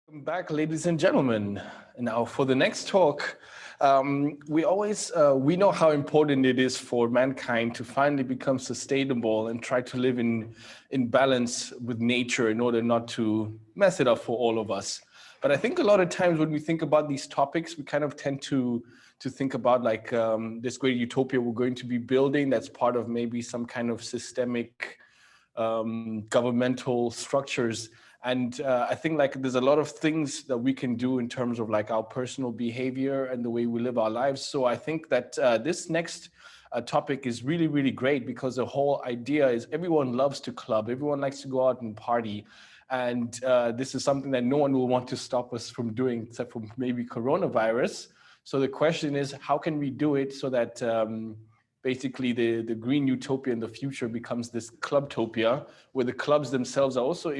Welcome back, ladies and gentlemen. And now for the next talk, we know how important it is for mankind to finally become sustainable and try to live in balance with nature in order not to mess it up for all of us. But I think a lot of times when we think about these topics, we kind of tend to think about like this great utopia we're going to be building that's part of maybe some kind of systemic governmental structures. And I think like there's a lot of things that we can do in terms of like our personal behavior and the way we live our lives. So I think that this next topic is really, really great because the whole idea is everyone loves to club, everyone likes to go out and party. And this is something that no one will want to stop us from doing except for maybe coronavirus. So the question is, how can we do it so that basically the green utopia in the future becomes this clubtopia, where the clubs themselves are also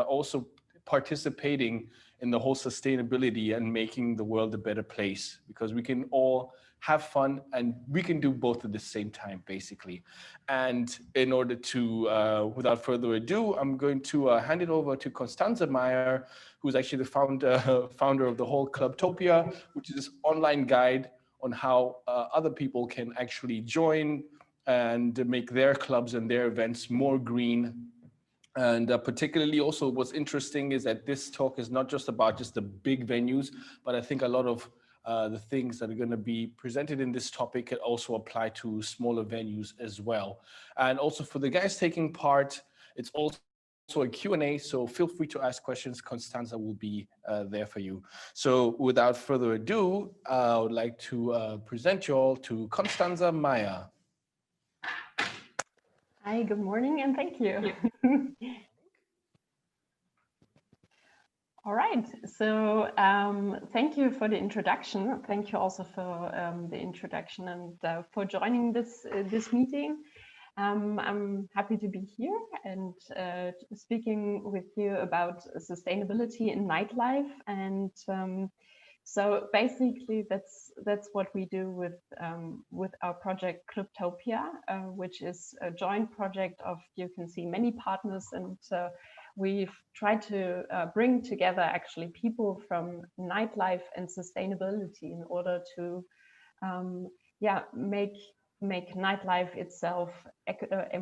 also participating in the whole sustainability and making the world a better place, because we can all have fun and we can do both at the same time, basically. And in order to, without further ado, I'm going to hand it over to Konstanze Meyer, who's actually the founder of the whole Clubtopia, which is this online guide on how other people can actually join and make their clubs and their events more green. And particularly also what's interesting is that this talk is not just about just the big venues, but I think a lot of the things that are going to be presented in this topic can also apply to smaller venues as well. And also for the guys taking part, it's also a Q&A, so feel free to ask questions. Konstanze will be there for you. So without further ado, I would like to present you all to Konstanze Meyer. Hi, good morning, and thank you. All right, so thank you for the introduction. Thank you also for the introduction and for joining this meeting. I'm happy to be here and speaking with you about sustainability in nightlife. And so basically that's what we do with our project Clubtopia, which is a joint project of, you can see, many partners, and we've tried to bring together actually people from nightlife and sustainability in order to make nightlife itself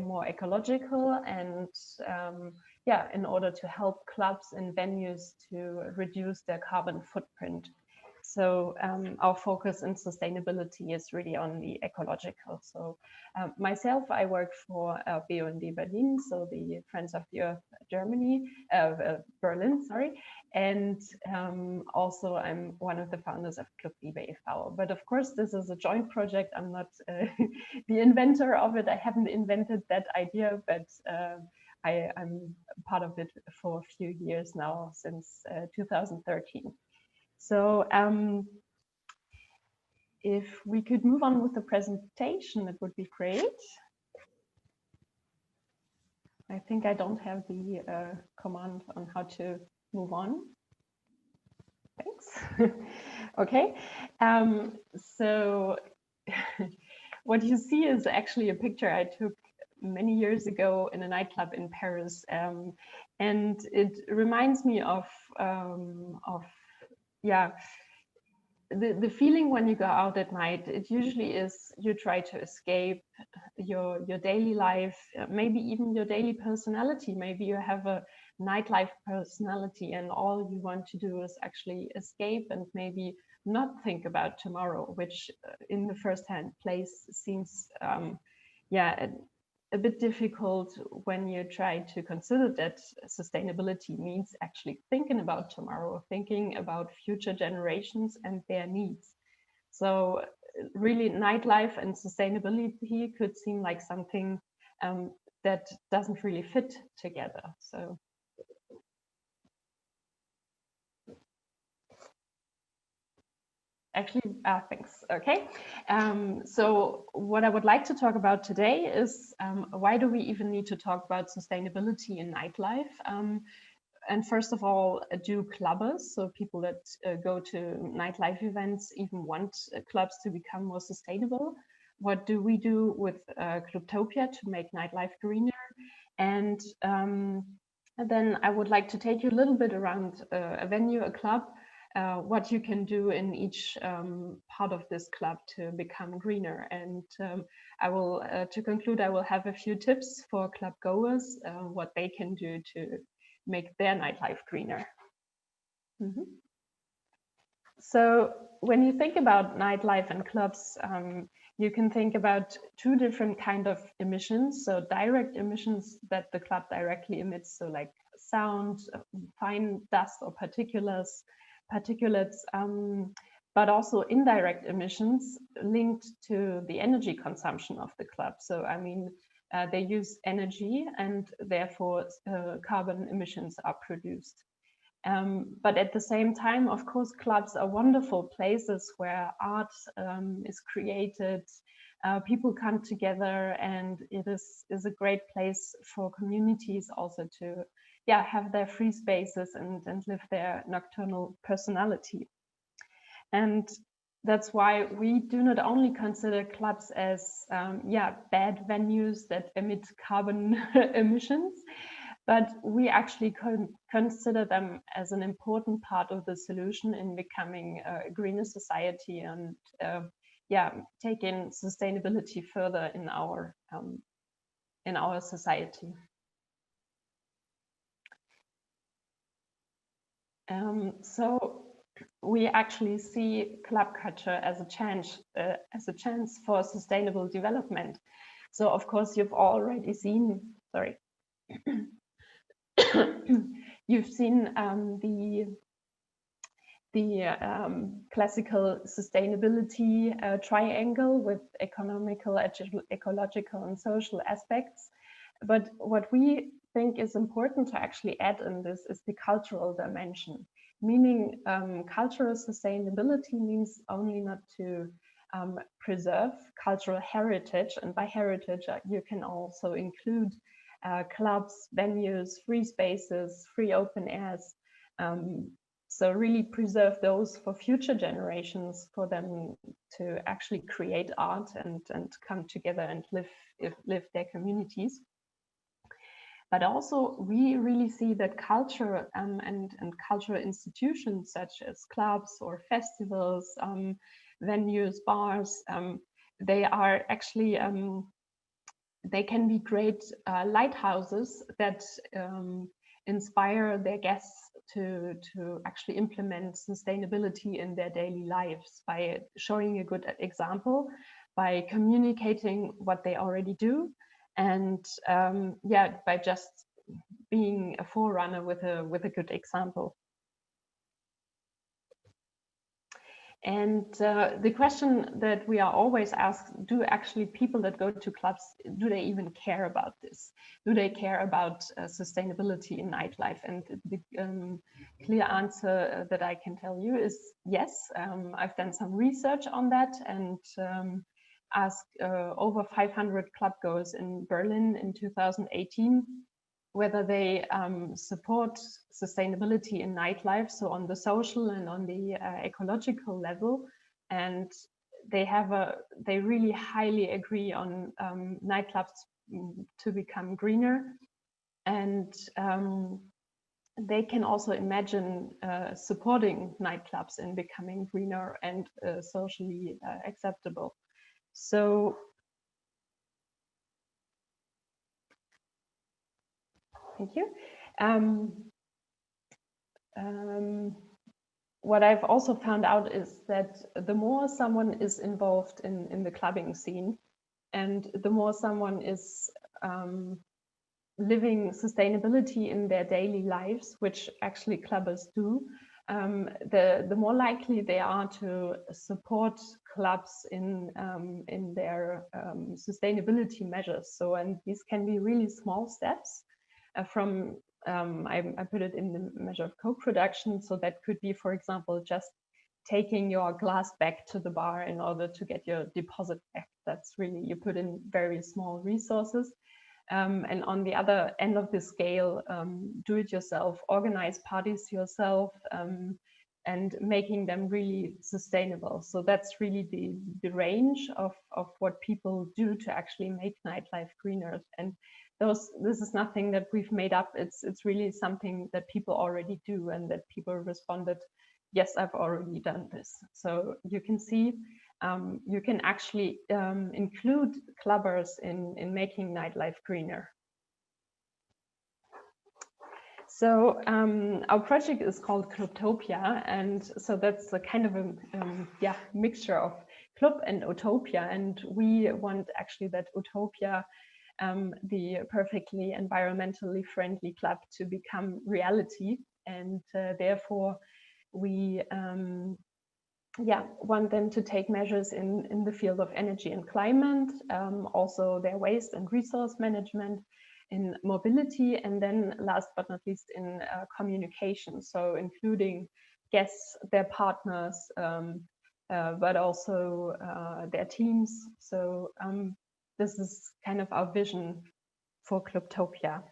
more ecological, and in order to help clubs and venues to reduce their carbon footprint. So our focus in sustainability is really on the ecological. So myself, I work for BUND Berlin, so the Friends of the Earth Germany, Berlin, sorry. And also I'm one of the founders of Clubtopia Vision. But of course, this is a joint project. I'm not the inventor of it. I haven't invented that idea, but I'm part of it for a few years now, since 2013. So if we could move on with the presentation, it would be great. I think I don't have the command on how to move on. Thanks. Okay. So what you see is actually a picture I took many years ago in a nightclub in Paris, and it reminds me of the feeling when you go out at night. It usually is you try to escape your daily life, maybe even your daily personality. Maybe you have a nightlife personality and all you want to do is actually escape and maybe not think about tomorrow, which in the first-hand place seems a bit difficult when you try to consider that sustainability means actually thinking about tomorrow, thinking about future generations and their needs. So really nightlife and sustainability could seem like something that doesn't really fit together. So actually, thanks. Okay. So what I would like to talk about today is why do we even need to talk about sustainability in nightlife? And first of all, do clubbers, so people that go to nightlife events, even want clubs to become more sustainable? What do we do with Clubtopia to make nightlife greener? And And then I would like to take you a little bit around a venue, a club, what you can do in each part of this club to become greener. And I will, to conclude, I will have a few tips for club goers, what they can do to make their nightlife greener. So when you think about nightlife and clubs, you can think about two different kind of emissions. So direct emissions that the club directly emits, so like sound, fine dust or particulates, but also indirect emissions linked to the energy consumption of the club. So I mean, they use energy and therefore carbon emissions are produced. But at the same time, of course, clubs are wonderful places where art is created, people come together, and it is a great place for communities also to have their free spaces and live their nocturnal personality. And that's why we do not only consider clubs as bad venues that emit carbon emissions, but we actually consider them as an important part of the solution in becoming a greener society and taking sustainability further in our society. So we actually see club culture as a chance for sustainable development. So of course you've already seen, sorry. You've seen the classical sustainability triangle with economical, ecological, and social aspects. But what we think is important to actually add in this is the cultural dimension, meaning cultural sustainability means only not to preserve cultural heritage, and by heritage you can also include clubs, venues, free spaces, free open airs. So really preserve those for future generations, for them to actually create art and come together and live their communities. But also we really see that culture and cultural institutions such as clubs or festivals, venues, bars, they are actually they can be great lighthouses that inspire their guests to actually implement sustainability in their daily lives by showing a good example, by communicating what they already do, and by just being a forerunner with a good example. And the question that we are always asked, do actually people that go to clubs, do they even care about this? Do they care about sustainability in nightlife? And the clear answer that I can tell you is yes. I've done some research on that and asked over 500 club goers in Berlin in 2018 whether they support sustainability in nightlife, so on the social and on the ecological level. And they really highly agree on nightclubs to become greener. And they can also imagine supporting nightclubs in becoming greener and socially acceptable. So thank you. What I've also found out is that the more someone is involved in the clubbing scene, and the more someone is living sustainability in their daily lives, which actually clubbers do, the more likely they are to support clubs in their sustainability measures. So, and these can be really small steps from I put it in the measure of co-production. So that could be, for example, just taking your glass back to the bar in order to get your deposit back. That's really, you put in very small resources. And on the other end of the scale, do it yourself, organize parties yourself, and making them really sustainable. So that's really the range of what people do to actually make nightlife greener. And this is nothing that we've made up. It's really something that people already do, and that people responded, yes, I've already done this. So you can see you can actually include clubbers in making nightlife greener. So our project is called Clubtopia, and so that's a kind of a mixture of club and utopia. And we want actually that utopia, the perfectly environmentally friendly club, to become reality. And therefore, we want them to take measures in the field of energy and climate, also their waste and resource management, in mobility, and then last but not least in communication, so including guests, their partners, but also their teams. So this is kind of our vision for Clubtopia.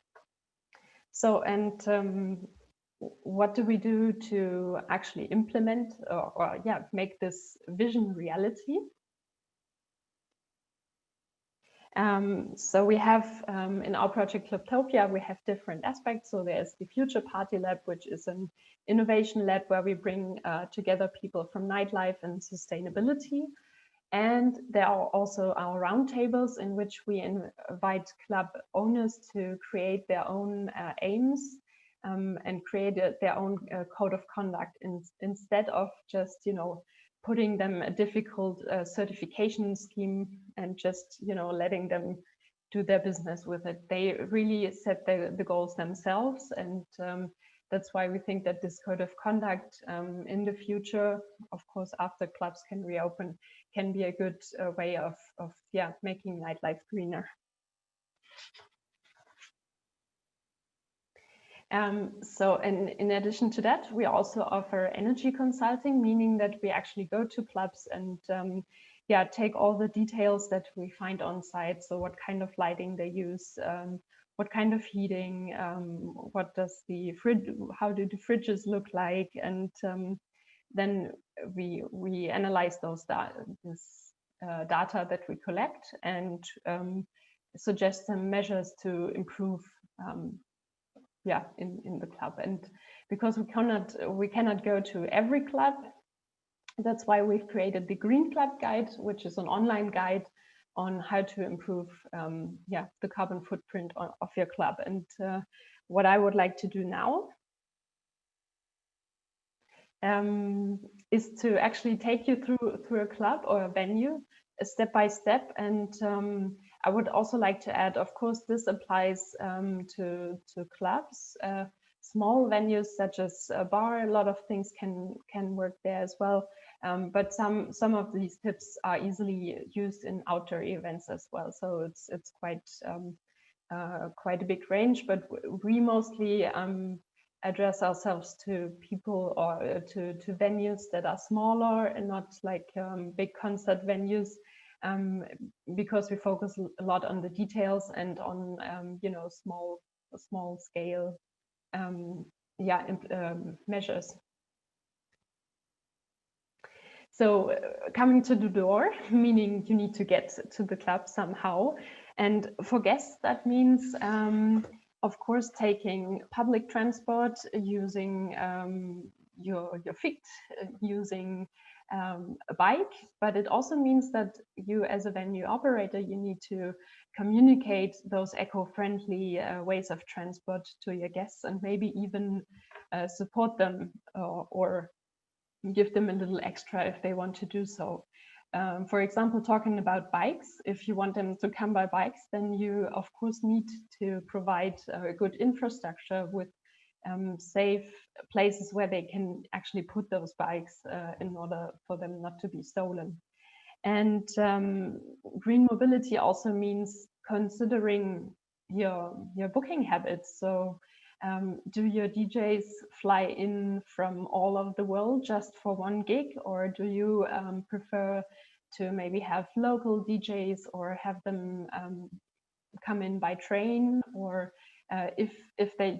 So, and what do we do to actually implement or make this vision reality? So we have in our project Clubtopia, we have different aspects. So there's the Future Party Lab, which is an innovation lab where we bring together people from nightlife and sustainability. And there are also our roundtables, in which we invite club owners to create their own aims and create their own code of conduct instead of just, putting them a difficult certification scheme and just, letting them do their business with it. They really set the goals themselves, and that's why we think that this code of conduct in the future, of course, after clubs can reopen, can be a good way of making nightlife greener. So in addition to that, we also offer energy consulting, meaning that we actually go to clubs and take all the details that we find on site. So what kind of lighting they use, what kind of heating, what does the fridge, how do the fridges look like, and then we analyze those data that we collect and suggest some measures to improve in the club. And because we cannot go to every club, that's why we've created the Green Club Guide, which is an online guide on how to improve the carbon footprint of your club. And what I would like to do now is to actually take you through a club or a venue step by step. And I would also like to add, of course, this applies to clubs, small venues such as a bar. A lot of things can work there as well. But some of these tips are easily used in outdoor events as well. So it's quite a big range. But we mostly address ourselves to people or to venues that are smaller and not like big concert venues, because we focus a lot on the details and on small scale measures. So coming to the door, meaning you need to get to the club somehow. And for guests, that means, of course, taking public transport, using your feet, using a bike. But it also means that you, as a venue operator, you need to communicate those eco-friendly ways of transport to your guests, and maybe even support them or give them a little extra if they want to do so. For example, talking about bikes, if you want them to come by bikes, then you of course need to provide a good infrastructure with safe places where they can actually put those bikes in order for them not to be stolen. And green mobility also means considering your booking habits. So do your DJs fly in from all over the world just for one gig, or do you prefer to maybe have local DJs or have them come in by train? Or if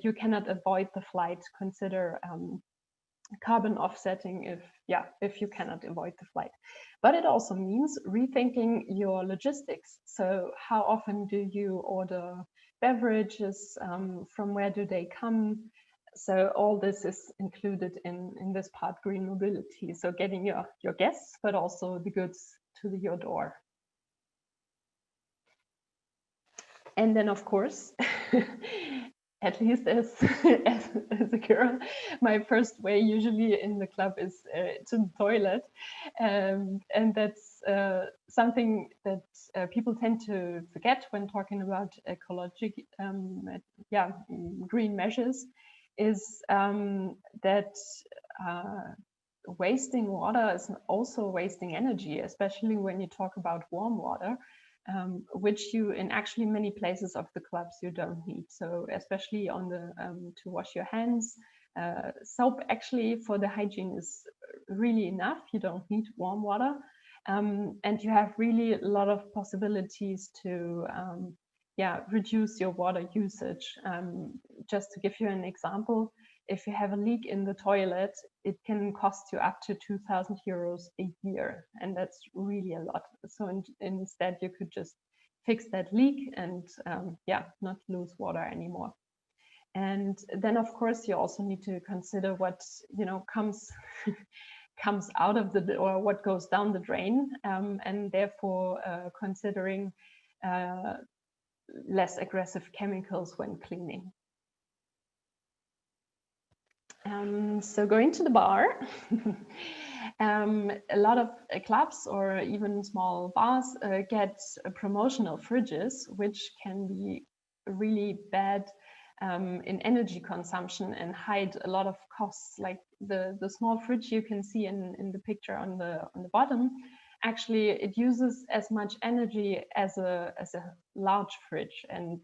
you cannot avoid the flight, consider carbon offsetting if you cannot avoid the flight. But it also means rethinking your logistics. So how often do you order beverages, from where do they come. So all this is included in this part, green mobility. So getting your guests, but also the goods to your door. And then, of course, at least as a girl, my first way usually in the club is to the toilet. And that's something that people tend to forget when talking about ecological, green measures, is that wasting water is also wasting energy, especially when you talk about warm water. Which you in actually many places of the clubs you don't need. So especially on the to wash your hands, soap actually for the hygiene is really enough. You don't need warm water, and you have really a lot of possibilities to reduce your water usage. Just to give you an example, if you have a leak in the toilet, it can cost you up to 2,000 euros a year. And that's really a lot. So instead, you could just fix that leak and not lose water anymore. And then, of course, you also need to consider what comes comes out of the, or what goes down the drain, and therefore considering less aggressive chemicals when cleaning. So going to the bar, a lot of clubs or even small bars get promotional fridges, which can be really bad in energy consumption and hide a lot of costs. Like the small fridge you can see in the picture on the bottom, actually it uses as much energy as a large fridge, and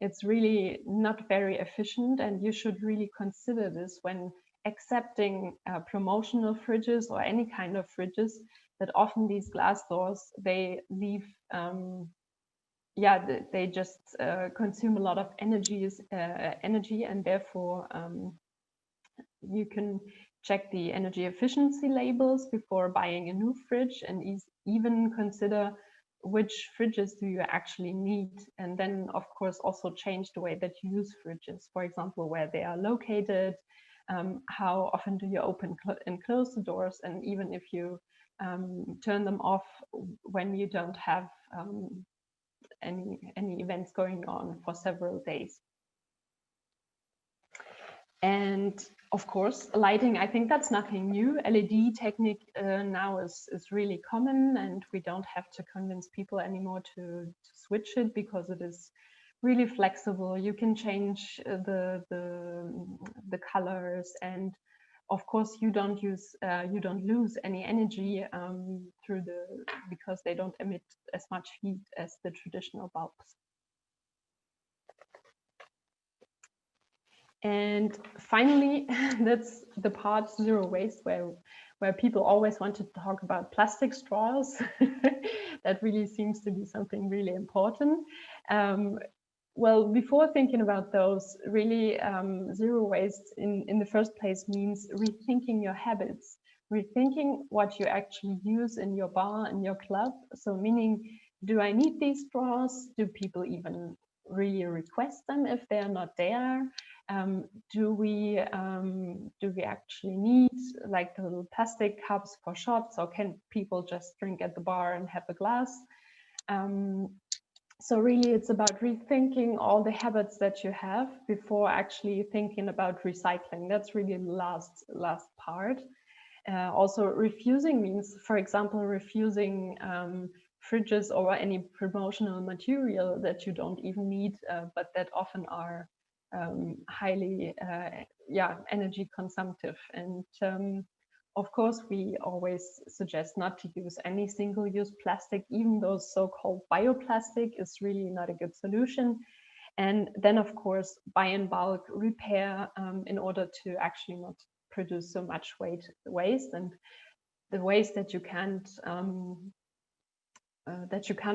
it's really not very efficient, and you should really consider this when accepting promotional fridges or any kind of fridges, that often these glass doors, they leave they just consume a lot of energy, and therefore you can check the energy efficiency labels before buying a new fridge, and even consider which fridges do you actually need, and then of course also change the way that you use fridges. For example, where they are located, how often do you open and close the doors, and even if you turn them off when you don't have any events going on for several days. And of course, lighting, I think that's nothing new. LED technique now is really common, and we don't have to convince people anymore to switch it, because it is really flexible. You can change the colors, and of course you don't lose any energy because they don't emit as much heat as the traditional bulbs. And finally, that's the part zero waste, where people always want to talk about plastic straws. That really seems to be something really important. Well, before thinking about those, really zero waste in the first place means rethinking your habits, rethinking what you actually use in your bar, in your club. So meaning, do I need these straws? Do people even really request them if they're not there? Do we actually need like the little plastic cups for shots, or can people just drink at the bar and have a glass? So really it's about rethinking all the habits that you have before actually thinking about recycling. That's really the last part. Also refusing means, for example, refusing fridges or any promotional material that you don't even need, but that often are highly energy consumptive. And of course, we always suggest not to use any single-use plastic. Even those so-called bioplastic is really not a good solution. And then, of course, buy in bulk, repair, in order to actually not produce so much waste. And the waste that you can't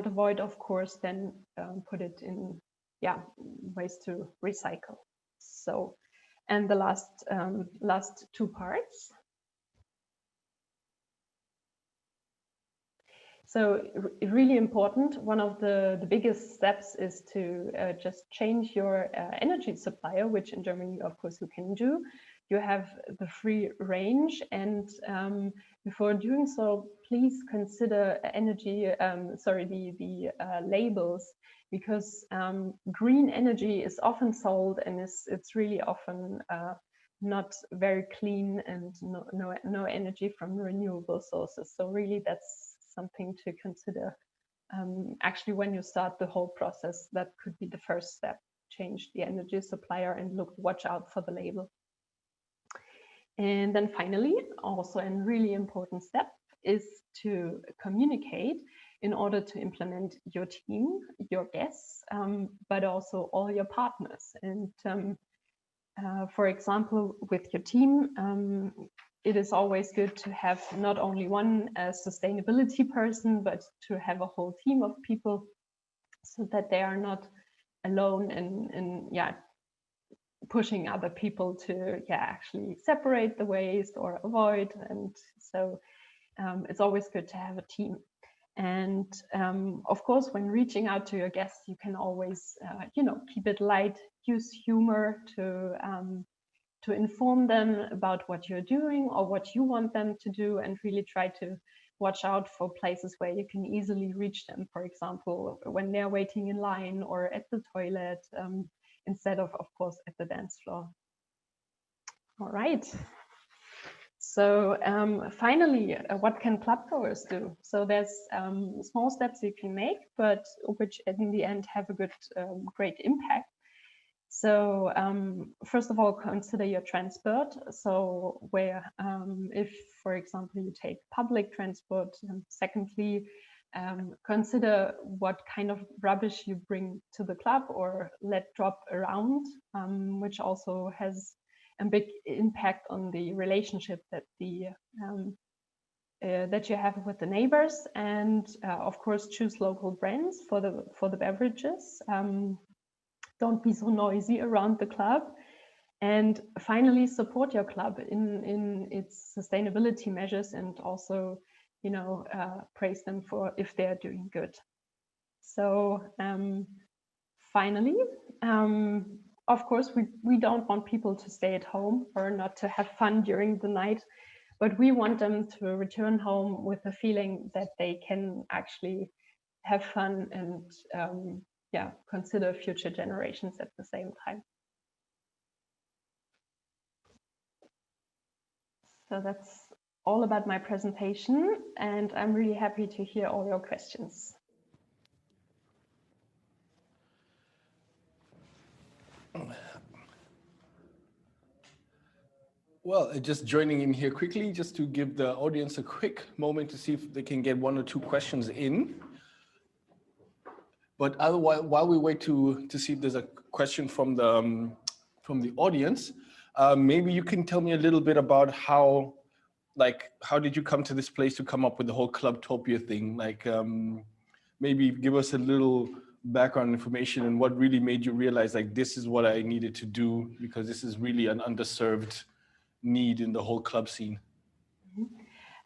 avoid, of course, then put it in ways to recycle. So, and the last two parts. So really important. One of the biggest steps is to just change your energy supplier, which in Germany, of course, you can do. You have the free range, and before doing so, please consider the labels, because green energy is often sold, and it's really often not very clean, and no energy from renewable sources. So really, that's something to consider. Actually, when you start the whole process, that could be the first step. Change the energy supplier and watch out for the label. And then finally, also a really important step is to communicate in order to implement your team, your guests, but also all your partners. And for example, with your team, it is always good to have not only one sustainability person, but to have a whole team of people, so that they are not alone in pushing other people to actually separate the waste or avoid. And so it's always good to have a team. And of course, when reaching out to your guests, you can always keep it light, use humor to inform them about what you're doing or what you want them to do, and really try to watch out for places where you can easily reach them. For example, when they're waiting in line or at the toilet, instead of course, at the dance floor. All right. So finally, what can club-goers do? So there's small steps you can make, but which in the end have a great impact. So first of all, consider your transport. So where, if, for example, you take public transport. Secondly, consider what kind of rubbish you bring to the club or let drop around, which also has a big impact on the relationship that that you have with the neighbors. And of course, choose local brands for the beverages. Don't be so noisy around the club. And finally, support your club in its sustainability measures, and also, praise them for if they're doing good. So finally, of course, we don't want people to stay at home or not to have fun during the night, but we want them to return home with the feeling that they can actually have fun and consider future generations at the same time. So that's all about my presentation, and I'm really happy to hear all your questions. Well, just joining in here quickly, just to give the audience a quick moment to see if they can get 1 or 2 questions in. But otherwise, while we wait to see if there's a question from the audience, maybe you can tell me a little bit about how did you come to this place to come up with the whole Clubtopia thing? Maybe give us a little background information and what really made you realize this is what I needed to do, because this is really an underserved need in the whole club scene.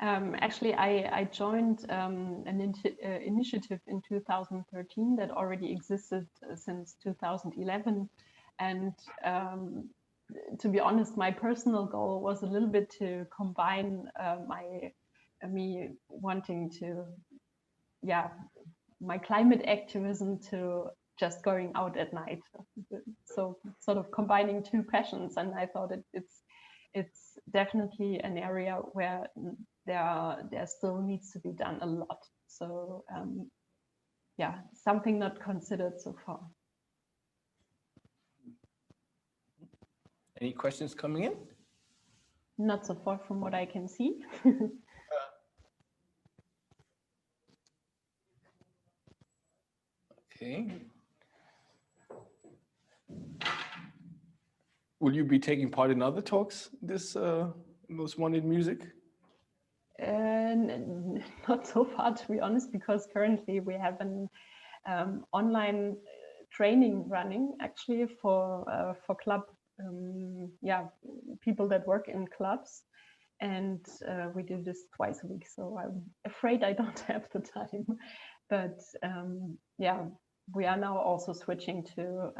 Actually, I joined an initiative in 2013 that already existed since 2011. And to be honest, my personal goal was a little bit to combine me wanting to, my climate activism to just going out at night. So sort of combining 2 passions. And I thought it's definitely an area where there still needs to be done a lot. So something not considered so far. Any questions coming in? Not so far from what I can see. Okay. Will you be taking part in other talks, this Most Wanted Music? Not so far, to be honest, because currently we have an online training running, actually, for club, people that work in clubs. and we do this twice a week. So I'm afraid I don't have the time, but yeah, we are now also switching to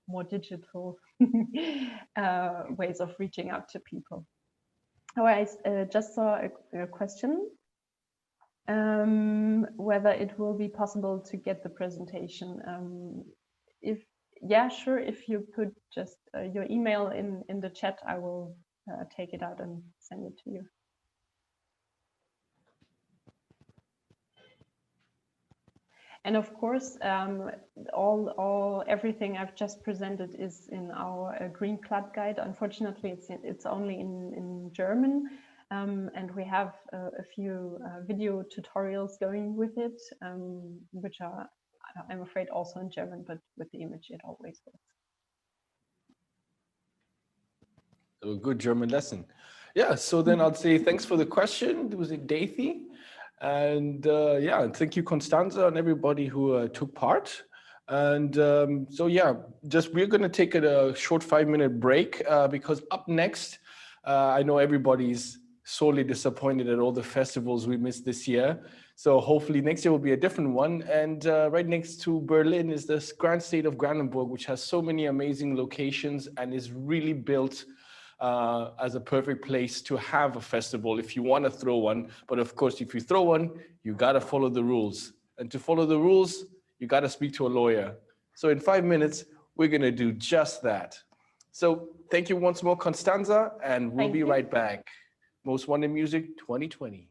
more digital ways of reaching out to people. Oh, I just saw a question, whether it will be possible to get the presentation. Yeah, sure. If you put just your email in the chat, I will take it out and send it to you. And of course, everything I've just presented is in our Green Club Guide. Unfortunately, it's only in German, and we have a few video tutorials going with it, which are, I'm afraid, also in German, but with the image it always works. A good German lesson. Yeah, so then I'll say thanks for the question. Was it Dathy? And yeah, thank you, Konstanze, and everybody who took part. And so yeah, we're going to take a short 5-minute break because up next, I know everybody's sorely disappointed at all the festivals we missed this year. So hopefully next year will be a different one. And right next to Berlin is the Grand State of Brandenburg, which has so many amazing locations and is really built as a perfect place to have a festival if you want to throw one. But of course, if you throw one, you got to follow the rules. And to follow the rules, you got to speak to a lawyer. So in 5 minutes, we're going to do just that. So thank you once more, Konstanze, and we'll be right back. Most Wanted Music 2020.